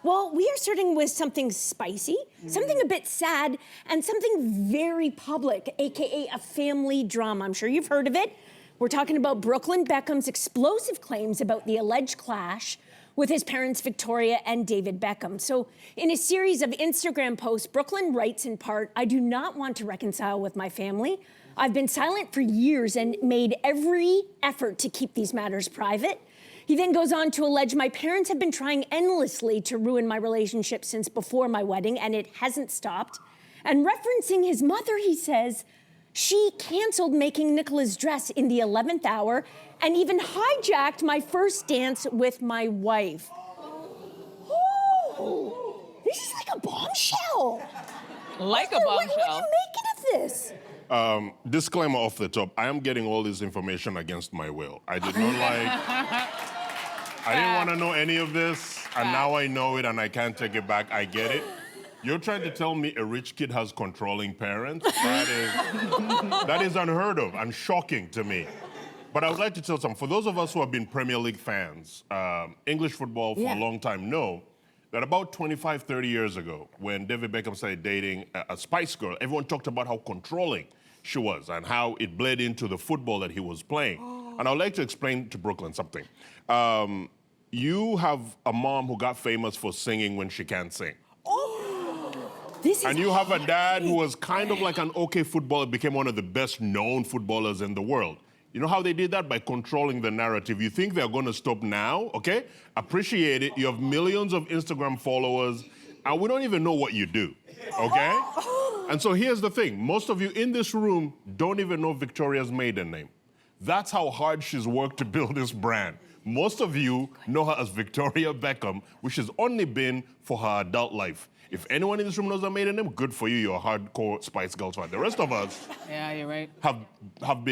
Well, we are starting with something spicy, something a bit sad, and something very public, AKA a family drama. I'm sure you've heard of it. We're talking about Brooklyn Beckham's explosive claims about the alleged clash with his parents, Victoria and David Beckham. So in a series of Instagram posts, Brooklyn writes in part, "I do not want to reconcile with my family. I've been silent for years and made every effort to keep these matters private." He then goes on to allege, "My parents have been trying endlessly to ruin my relationship since before my wedding, and it hasn't stopped." And referencing his mother, he says, "She canceled making Nicola's dress in the 11th hour and even hijacked my first dance with my wife." Oh, this is like a bombshell. Like a Arthur, bombshell. What are you making of this? Disclaimer off the top, I am getting all this information against my will. I did not I didn't want to know any of this, and now I know it and I can't take it back. I get it. You're trying to tell me a rich kid has controlling parents? That is unheard of and shocking to me. But I would like to tell some, for those of us who have been Premier League fans, English football for a long time know that about 25, 30 years ago, when David Beckham started dating a Spice Girl, everyone talked about how controlling she was and how it bled into the football that he was playing. And I would like to explain to Brooklyn something. You have a mom who got famous for singing when she can't sing. And you have a dad who was kind of like an okay footballer, became one of the best known footballers in the world. You know how they did that? By controlling the narrative. You think they're going to stop now, okay? Appreciate it. You have millions of Instagram followers, and we don't even know what you do, okay? And so here's the thing. Most of you in this room don't even know Victoria's maiden name. That's how hard she's worked to build this brand. Most of you know her as Victoria Beckham, which has only been for her adult life. If anyone in this room knows her maiden name, good for you. You're a hardcore Spice Girls fan. The rest of us, yeah, you're right, have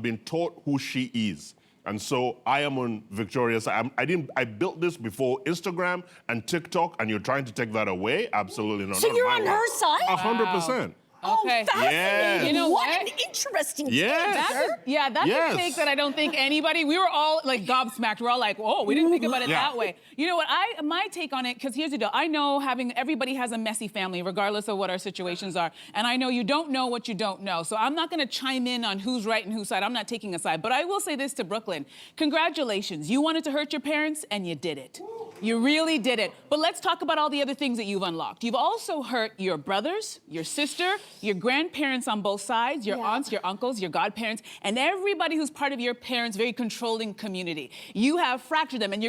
been taught who she is, and so I am on Victoria's side. I built this before Instagram and TikTok, and you're trying to take that away? Absolutely not. So you're on her side? 100%. Okay. Fascinating. Yes. You know what what? an interesting Yes. take. That's a take that I don't think anybody, we were all like gobsmacked. We're all like, oh, we didn't think about it that way. You know what, my take on it, because here's the deal. I know everybody has a messy family, regardless of what our situations are. And I know you don't know what you don't know. So I'm not gonna chime in on who's right and whose side. I'm not taking a side. But I will say this to Brooklyn. Congratulations. You wanted to hurt your parents and you did it. You really did it. But let's talk about all the other things that you've unlocked. You've also hurt your brothers, your sister, your grandparents on both sides, your aunts, your uncles, your godparents, and everybody who's part of your parents' very controlling community. You have fractured them, and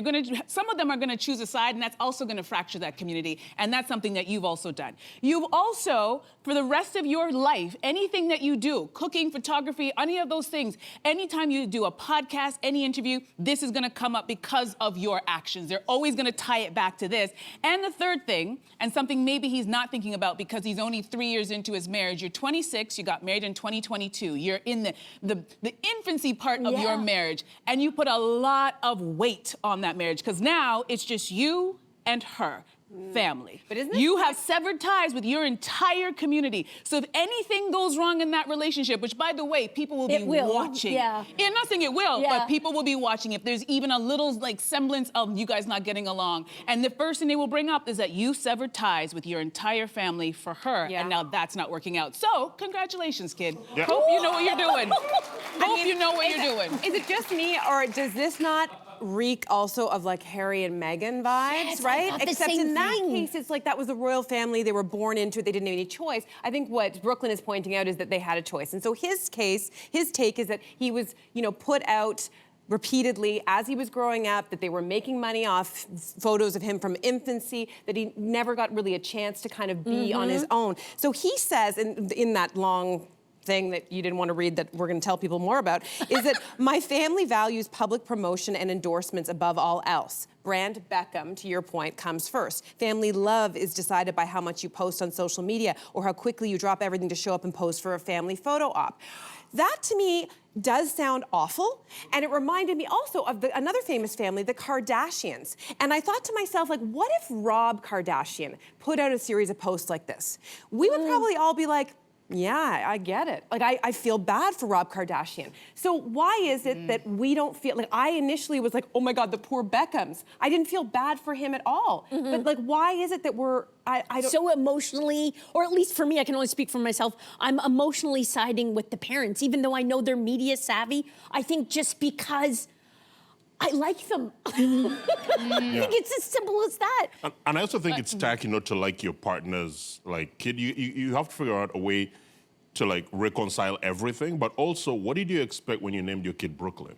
some of them are gonna choose a side, and that's also gonna fracture that community, and that's something that you've also done. You've also, for the rest of your life, anything that you do, cooking, photography, any of those things, anytime you do a podcast, any interview, this is gonna come up because of your actions. They're always gonna tie it back to this. And the third thing, and something maybe he's not thinking about because he's only 3 years into his marriage, you're 26, you got married in 2022. You're in the infancy part of your marriage, and you put a lot of weight on that marriage, because now it's just you and her. Family. But isn't you have severed ties with your entire community. So if anything goes wrong in that relationship, which by the way, people will be watching. Yeah, I'm not saying it will, but people will be watching if there's even a little like semblance of you guys not getting along. And the first thing they will bring up is that you severed ties with your entire family for her, and now that's not working out. So congratulations, kid. Hope you know what you're doing. Hope you know what you're doing. Is it just me, or does this not reek also of like Harry and Meghan vibes, right? Except in that case, it's like that was the royal family. They were born into it. They didn't have any choice. I think what Brooklyn is pointing out is that they had a choice. And so his case, his take is that he was, put out repeatedly as he was growing up, that they were making money off photos of him from infancy, that he never got really a chance to kind of be on his own. So he says in that long thing that you didn't want to read that we're going to tell people more about, is that my family values public promotion and endorsements above all else. Brand Beckham, to your point, comes first. Family love is decided by how much you post on social media or how quickly you drop everything to show up and pose for a family photo op. That, to me, does sound awful, and it reminded me also of another famous family, the Kardashians. And I thought to myself, like, what if Rob Kardashian put out a series of posts like this? We would probably all be like, Yeah, I get it. Like, I feel bad for Rob Kardashian. So why is it that we don't feel, like, I initially was like, oh my God, the poor Beckhams. I didn't feel bad for him at all. But like, why is it that I don't... So emotionally, or at least for me, I can only speak for myself, I'm emotionally siding with the parents, even though I know they're media savvy. I think just because I like them. I think it's as simple as that. And I also think it's tacky not to like your partner's like kid. You have to figure out a way to like reconcile everything, but also, what did you expect when you named your kid Brooklyn?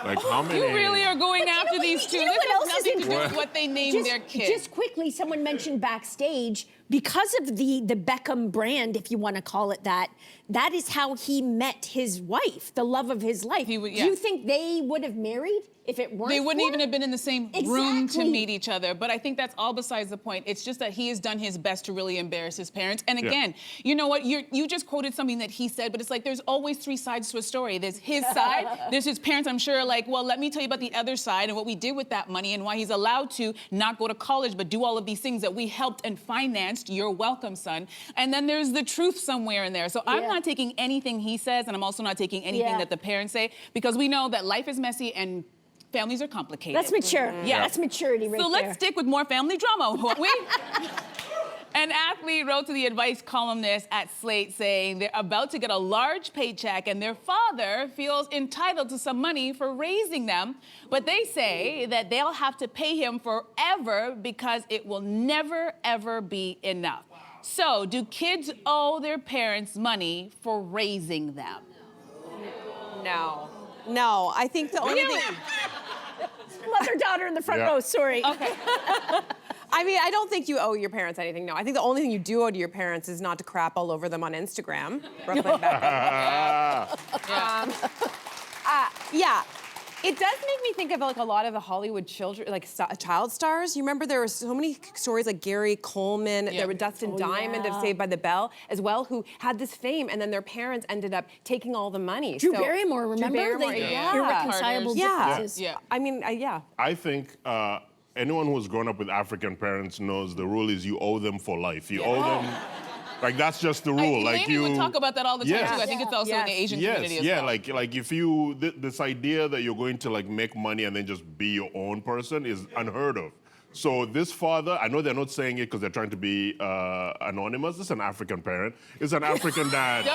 Like, how many? You really are going after these two. You know This what else has is nothing to do with important? what they named their kid. Just quickly, someone mentioned backstage, because of the Beckham brand, if you want to call it that, that is how he met his wife, the love of his life. Do you think they would have married if it weren't They wouldn't for even it? have been in the same room to meet each other. But I think that's all besides the point. It's just that he has done his best to really embarrass his parents. And again, you know what? You just quoted something that he said, but it's like there's always three sides to a story. There's his side, there's his parents, I'm sure, like, well, let me tell you about the other side and what we did with that money and why he's allowed to not go to college but do all of these things that we helped and financed. You're welcome, son. And then there's the truth somewhere in there. So I'm not taking anything he says, and I'm also not taking anything that the parents say, because we know that life is messy and families are complicated. That's mature. Yeah, that's maturity right there. So let's stick with more family drama, won't we? An athlete wrote to the advice columnist at Slate saying they're about to get a large paycheck and their father feels entitled to some money for raising them, but they say that they'll have to pay him forever because it will never, ever be enough. So, do kids owe their parents money for raising them? No. No, I think the only thing... Mother-daughter in the front row, sorry. Okay. I mean, I don't think you owe your parents anything, no. I think the only thing you do owe to your parents is not to crap all over them on Instagram. Brooklyn Beckham. Yeah. It does make me think of like a lot of the Hollywood children, like child stars. You remember there were so many stories like Gary Coleman, there were Dustin Diamond of Saved by the Bell as well, who had this fame, and then their parents ended up taking all the money. Drew Barrymore, remember? Drew Barrymore, Irreconcilable differences. Yeah. I mean, yeah. I think anyone who's grown up with African parents knows the rule is you owe them for life. You owe them. Like, that's just the rule. Like, Amy would talk about that all the time, too. I think it's also in the Asian community as well. Like if you, this idea that you're going to, like, make money and then just be your own person is unheard of. So this father, I know they're not saying it because they're trying to be anonymous. This is an African parent. It's an African dad.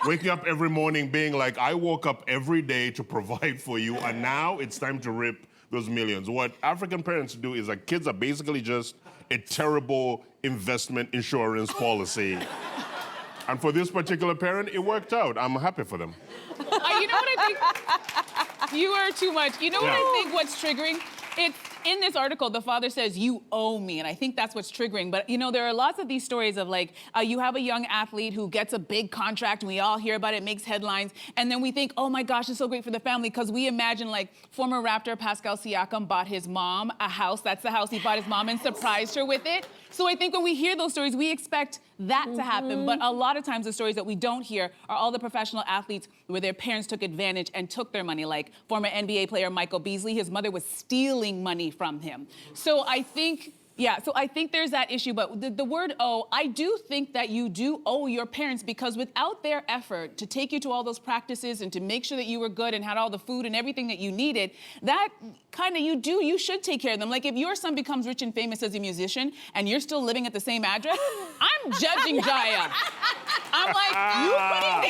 Waking up every morning being like, I woke up every day to provide for you, and now it's time to rip those millions. What African parents do is, like, kids are basically just a terrible investment insurance policy. And for this particular parent, it worked out. I'm happy for them. You know what I think? You are too much. You know what I think what's triggering? It's in this article, the father says, you owe me, and I think that's what's triggering. But, you know, there are lots of these stories of, like, you have a young athlete who gets a big contract, and we all hear about it, makes headlines, and then we think, oh, my gosh, it's so great for the family, because we imagine, like, former Raptor Pascal Siakam bought his mom a house. That's the house he bought his mom and surprised her with it. So I think when we hear those stories, we expect that to happen. But a lot of times the stories that we don't hear are all the professional athletes where their parents took advantage and took their money, like former NBA player Michael Beasley. His mother was stealing money from him. So I think, there's that issue. But the word owe, I do think that you do owe your parents, because without their effort to take you to all those practices and to make sure that you were good and had all the food and everything that you needed, that kind of you should take care of them. Like, if your son becomes rich and famous as a musician and you're still living at the same address, I'm judging Jaya. I'm like,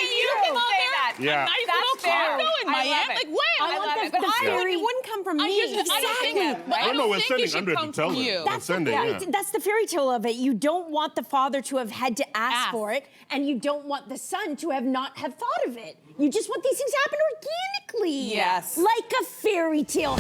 you can go there, a nice little condo in Miami. Like, when? I love it. But it wouldn't come from me. We're sending Andrea to tell them. That's the fairy tale of it. You don't want the father to have had to ask for it, and you don't want the son to have not have thought of it. You just want these things to happen organically. Yes. Like a fairy tale.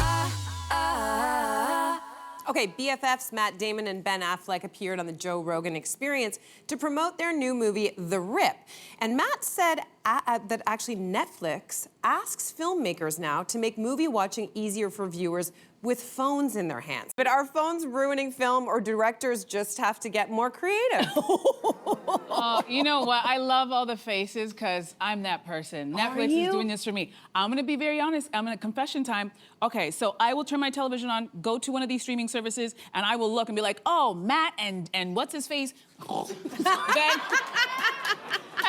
Okay, BFFs Matt Damon and Ben Affleck appeared on the Joe Rogan Experience to promote their new movie, The Rip. And Matt said that actually Netflix asks filmmakers now to make movie watching easier for viewers with phones in their hands. But are phones ruining film, or directors just have to get more creative? You know what? I love all the faces because I'm that person. Netflix is doing this for me. I'm going to be very honest. I'm going to confession time. Okay, so I will turn my television on, go to one of these streaming services, and I will look and be like, oh, Matt and what's his face? Then,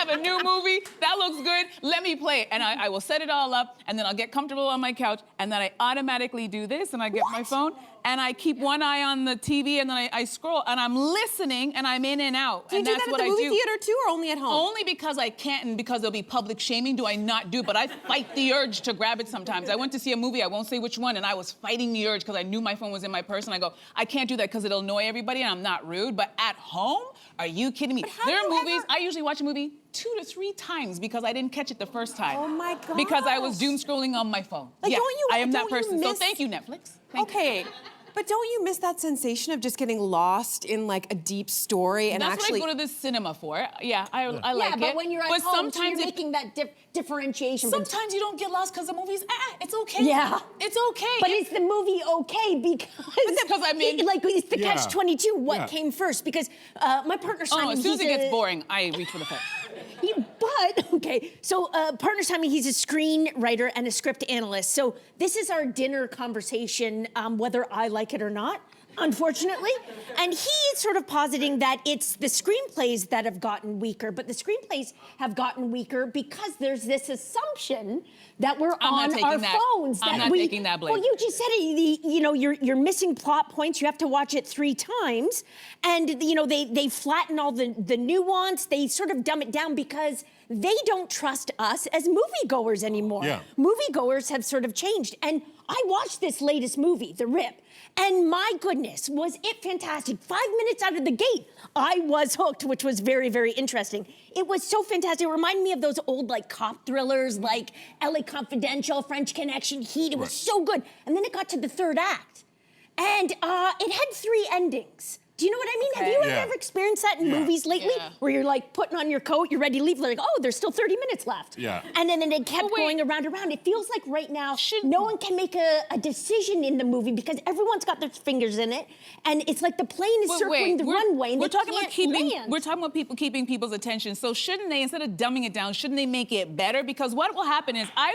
have a new movie. That looks good. Let me play it. And I will set it all up, and then I'll get comfortable on my couch, and then I automatically do this, and I get my phone, and I keep one eye on the TV, and then I scroll, and I'm listening, and I'm in and out. Do you do that at the movie theater too, or only at home? Only because I can't, and because there'll be public shaming, do I not do. But I fight the urge to grab it sometimes. I went to see a movie, I won't say which one, and I was fighting the urge because I knew my phone was in my purse, and I go, I can't do that because it'll annoy everybody, and I'm not rude. But at home, are you kidding me? There are movies, I usually watch a movie 2 to 3 times because I didn't catch it the first time. Oh my God. Because I was doom scrolling on my phone. Like, yeah, don't you, I am that don't you person. miss- So thank you, Netflix. Thank you. Okay. But don't you miss that sensation of just getting lost in like a deep story and That's actually? what I go to the cinema for. Yeah, I like it. Yeah, but when you're at home, so you're sometimes making that differentiation. Sometimes you don't get lost because the movie's it's okay. Yeah. It's okay. But is the movie okay because I mean- like it's the Yeah. catch-22? What Yeah. came first? Because my partner Simon, as soon as it he's gets a- boring, I reach for the phone. But okay, so partner Simon, he's a screenwriter and a script analyst. So this is our dinner conversation, whether I like it or not. Unfortunately. And he's sort of positing that it's the screenplays that have gotten weaker, but the screenplays have gotten weaker because there's this assumption that we're I'm not on taking our that. phones. I'm that not we, taking that blame. Well, you just said it. You know, you're missing plot points. You have to watch it 3 times, and you know they flatten all the nuance. They sort of dumb it down because they don't trust us as moviegoers anymore. Yeah. Moviegoers have sort of changed. And I watched this latest movie, The Rip, and my goodness, was it fantastic. 5 minutes out of the gate, I was hooked, which was very, very interesting. It was so fantastic. It reminded me of those old like cop thrillers like LA Confidential, French Connection, Heat. It was so good. And then it got to the 3rd act. And it had 3 endings. Do you know what I mean? Okay. Have you Yeah. ever experienced that in movies lately? Yeah. Where you're like putting on your coat, you're ready to leave, like, oh, there's still 30 minutes left. Yeah. And then it kept But wait. going around and around. It feels like right now, no one can make a decision in the movie because everyone's got their fingers in it. And it's like the plane is But circling the runway and we're they talking about can't keeping. land. We're talking about people keeping people's attention. So shouldn't they, instead of dumbing it down, shouldn't they make it better? Because what will happen is I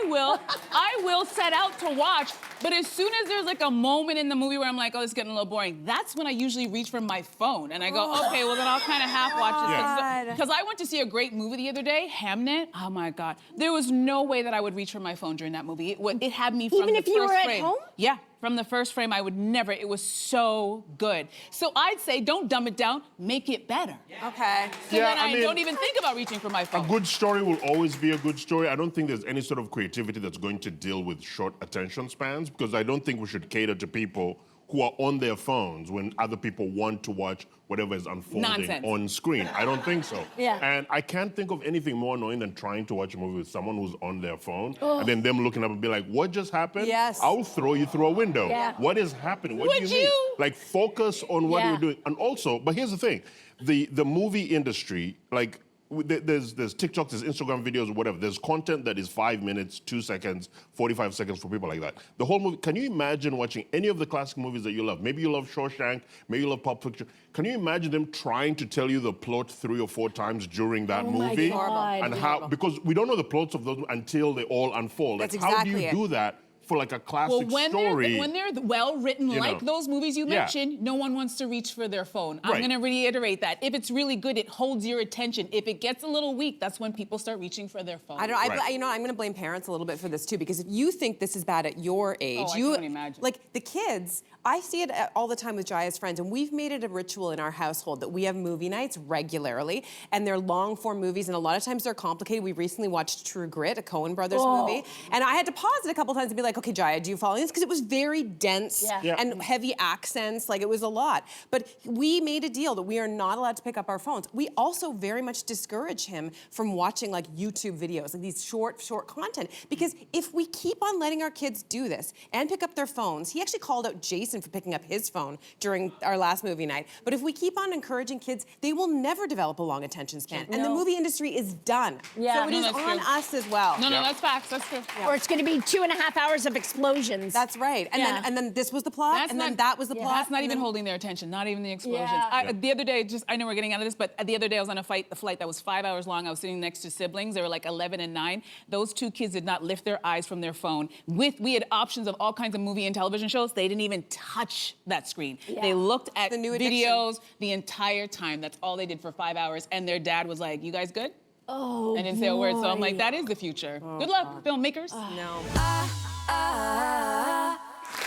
will set out to watch, but as soon as there's like a moment in the movie where I'm like, oh, it's getting a little boring, that's when I usually reach for my phone and I go, okay, well then I'll kind of half watch this. God. Because I went to see a great movie the other day, Hamnet. Oh my God, there was no way that I would reach for my phone during that movie. It had me from Even the if you first were at frame. home? Yeah. From the first frame, I would never. It was so good. So I'd say, don't dumb it down, make it better. Okay. So Yeah, then I mean, don't even think about reaching for my A phone. good story will always be a good story. I don't think there's any sort of creativity that's going to deal with short attention spans because I don't think we should cater to people who are on their phones when other people want to watch whatever is unfolding Nonsense. on screen. I don't think so. Yeah. And I can't think of anything more annoying than trying to watch a movie with someone who's on their phone and then them looking up and be like, what just happened? Yes. I'll throw you through a window. Yeah. What is happening? What Would do you mean? you? Like, focus on what Yeah. you're doing. And also, but here's the thing, the movie industry, like, there's TikToks, there's Instagram videos, whatever. There's content that is 5 minutes, 2 seconds, 45 seconds for people like that. The whole movie, can you imagine watching any of the classic movies that you love? Maybe you love Shawshank, maybe you love Pulp Fiction. Can you imagine them trying to tell you the plot 3 or 4 times during that my movie? God. And how, because we don't know the plots of those until they all unfold. That's Like, how do exactly you it. do that for like a classic Well, story? when they're well written, You like know. those movies you Yeah. mentioned, no one wants to reach for their phone. I'm Right. going to reiterate that. If it's really good, it holds your attention. If it gets a little weak, that's when people start reaching for their phone. I don't. Right. You know, I'm going to blame parents a little bit for this too, because if you think this is bad at your age, I you can't imagine. like the kids. I see it all the time with Jaya's friends, and we've made it a ritual in our household that we have movie nights regularly, and they're long-form movies, and a lot of times they're complicated. We recently watched True Grit, a Coen Brothers movie, and I had to pause it a couple times and be like, okay, Jaya, do you follow this? Because it was very dense Yeah. and heavy accents, like it was a lot. But we made a deal that we are not allowed to pick up our phones. We also very much discourage him from watching like YouTube videos, like these short content, because if we keep on letting our kids do this and pick up their phones, he actually called out Jason for picking up his phone during our last movie night. But if we keep on encouraging kids, they will never develop a long attention span. And the No. movie industry is done. Yeah. So it No, is that's on true. us as well. No, Yeah. that's facts. That's true. Or it's going to be 2.5 hours of explosions. That's right. And then this was the plot, That's and then not- that was the plot. That's not and even then- holding their attention, not even the explosions. Yeah. The other day, I know we're getting out of this, but the other day I was on a flight that was 5 hours long. I was sitting next to siblings. They were like 11 and 9. Those 2 kids did not lift their eyes from their phone. We had options of all kinds of movie and television shows. They didn't even touch that screen. Yeah. They looked at The new addiction. videos the entire time. That's all they did for 5 hours. And their dad was like, you guys good? Oh, and didn't say a word. So I'm boy. like, that is the future. Good luck, filmmakers. No.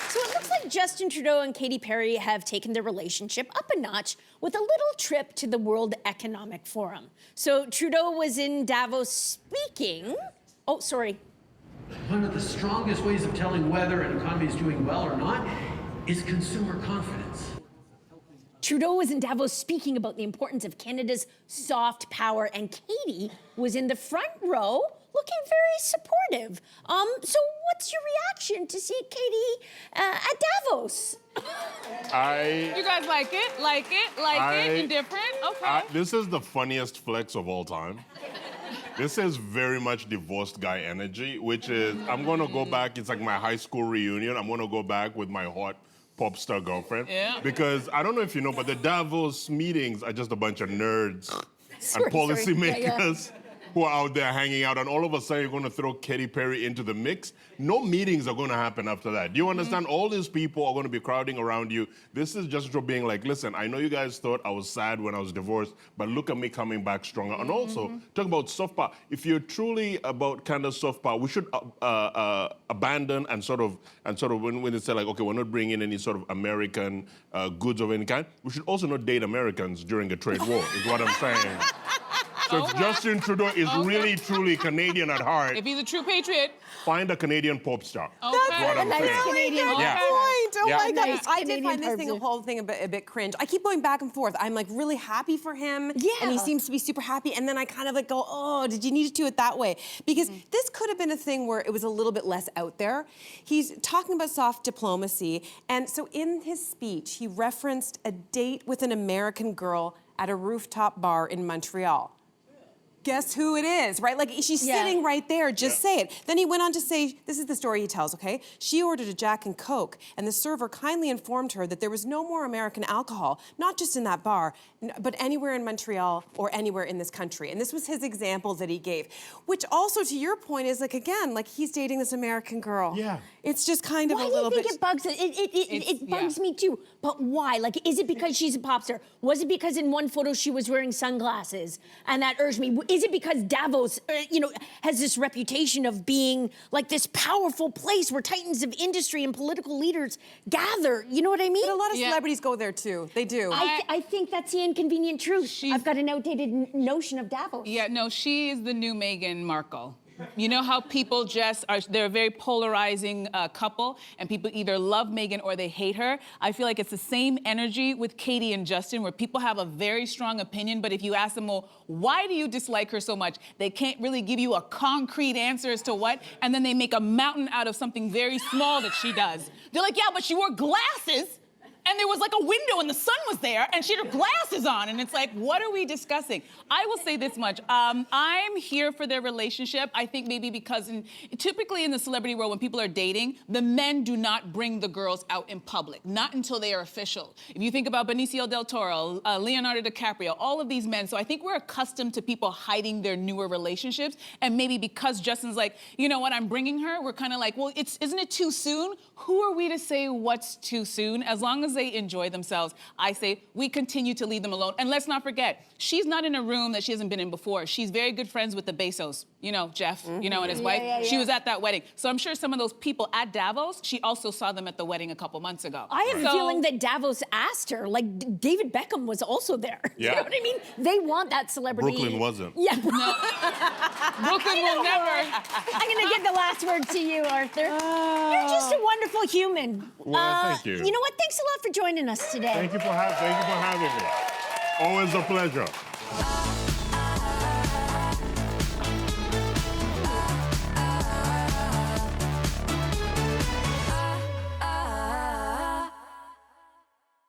So it looks like Justin Trudeau and Katy Perry have taken their relationship up a notch with a little trip to the World Economic Forum. So Trudeau was in Davos speaking. Oh, sorry. One of the strongest ways of telling whether an economy is doing well or not is consumer confidence. Trudeau was in Davos speaking about the importance of Canada's soft power, and Katy was in the front row looking very supportive. So what's your reaction to see Katy at Davos? You guys like it, indifferent? Okay. This is the funniest flex of all time. This is very much divorced guy energy, which is, I'm gonna go back, it's like my high school reunion. I'm gonna go back with my hot pop star girlfriend. Yeah. Because I don't know if you know, but the Davos meetings are just a bunch of nerds Sorry, and policymakers sorry. who are out there hanging out, and all of a sudden you're gonna throw Katy Perry into the mix. No meetings are gonna happen after that. Do you understand? All these people are gonna be crowding around you. This is just being like, listen, I know you guys thought I was sad when I was divorced, but look at me coming back stronger. And also, talk about soft power. If you're truly about kind of soft power, we should abandon and sort of when they say like, okay, we're not bringing any sort of American goods of any kind, we should also not date Americans during a trade war, is what I'm saying. So if Justin Trudeau is really, truly Canadian at heart, If he's a true patriot. find a Canadian pop star. Okay. That's what I'm Nice saying. Canadian Yeah. Point. Oh Yeah. my God. Nice I did Canadian find this person. whole thing a bit cringe. I keep going back and forth. I'm like really happy for him. Yeah. And he seems to be super happy. And then I kind of like go, oh, did you need to do it that way? Because this could have been a thing where it was a little bit less out there. He's talking about soft diplomacy. And so in his speech, he referenced a date with an American girl at a rooftop bar in Montreal. Guess who it is, right? Like, she's Yeah. sitting right there, just say it. Then he went on to say, this is the story he tells, okay? She ordered a Jack and Coke, and the server kindly informed her that there was no more American alcohol, not just in that bar, but anywhere in Montreal or anywhere in this country. And this was his example that he gave, which also, to your point, is like, again, like he's dating this American girl. Yeah. It's just kind of Why a do you little think bit... it bugs it bugs me too? But why? Like, is it because she's a pop star? Was it because in one photo she was wearing sunglasses and that urged me? Is it because Davos, has this reputation of being like this powerful place where titans of industry and political leaders gather? You know what I mean? But a lot of Yeah. celebrities go there too. They do. I think that's the inconvenient truth. I've got an outdated notion of Davos. Yeah, no, she is the new Meghan Markle. You know how people they're a very polarizing couple, and people either love Meghan or they hate her. I feel like it's the same energy with Katy and Justin, where people have a very strong opinion, but if you ask them, well, why do you dislike her so much? They can't really give you a concrete answer as to what, and then they make a mountain out of something very small that she does. They're like, yeah, but she wore glasses. And there was like a window and the sun was there and she had her glasses on. And it's like, what are we discussing? I will say this much. I'm here for their relationship. I think maybe because typically in the celebrity world, when people are dating, the men do not bring the girls out in public, not until they are official. If you think about Benicio del Toro, Leonardo DiCaprio, all of these men. So I think we're accustomed to people hiding their newer relationships. And maybe because Justin's like, you know what, I'm bringing her, we're kind of like, well, isn't it too soon? Who are we to say what's too soon? As long as they enjoy themselves, I say we continue to leave them alone. And let's not forget, she's not in a room that she hasn't been in before. She's very good friends with the Bezos, Jeff, and his wife. yeah, She yeah. was at that wedding. So I'm sure some of those people at Davos, she also saw them at the wedding a couple months ago. I have a feeling that Davos asked her, like David Beckham was also there. Yeah. You know what I mean? They want that celebrity. Brooklyn wasn't. Yeah. Brooklyn will never. I'm going to give the last word to you, Arthur. You're just a wonderful human. Well, thank you. You know what? Thanks a lot for joining us today. Thank you for having me. Always a pleasure.